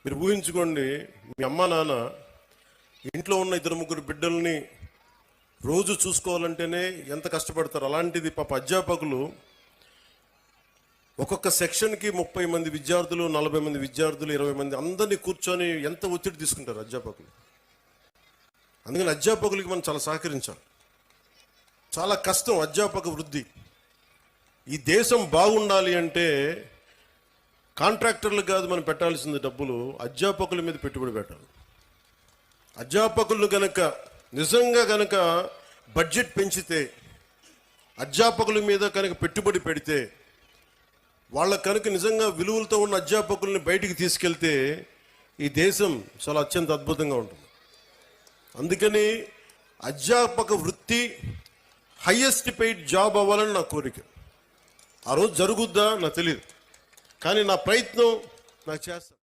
మీరు ఊహించుకోండి, మీ అమ్మ నాన్న ఇంట్లో ఉన్న 2-3 బిడ్డల్ని రోజు చూసుకోవాలంటేనే ఎంత కష్టపడతారు. అలాంటిది పాప అధ్యాపకులు ఒక్కొక్క సెక్షన్కి 30 మంది విద్యార్థులు, 40 మంది విద్యార్థులు, 20 మంది అందరినీ కూర్చొని ఎంత ఒత్తిడి తీసుకుంటారు అధ్యాపకులు. అందుకని అధ్యాపకులకి మనం చాలా సహకరించాలి. చాలా కష్టం అధ్యాపక వృద్ధి. ఈ దేశం బాగుండాలి అంటే కాంట్రాక్టర్లు కాదు మనం పెట్టాల్సింది డబ్బులు, అధ్యాపకుల మీద పెట్టుబడి పెట్టాలి. అధ్యాపకులను నిజంగా గనక బడ్జెట్ పెంచితే, అధ్యాపకుల మీద కనుక పెట్టుబడి పెడితే, వాళ్ళ కనుక నిజంగా విలువలతో ఉన్న అధ్యాపకుల్ని బయటికి తీసుకెళ్తే ఈ దేశం చాలా అత్యంత అద్భుతంగా ఉంటుంది. అందుకని అధ్యాపక వృత్తి హైయెస్ట్ పెయిడ్ జాబ్ అవ్వాలని నా కోరిక. ఆ రోజు జరుగుద్దా నాకు తెలియదు, కానీ నా ప్రయత్నం నాకు చేస్తాను.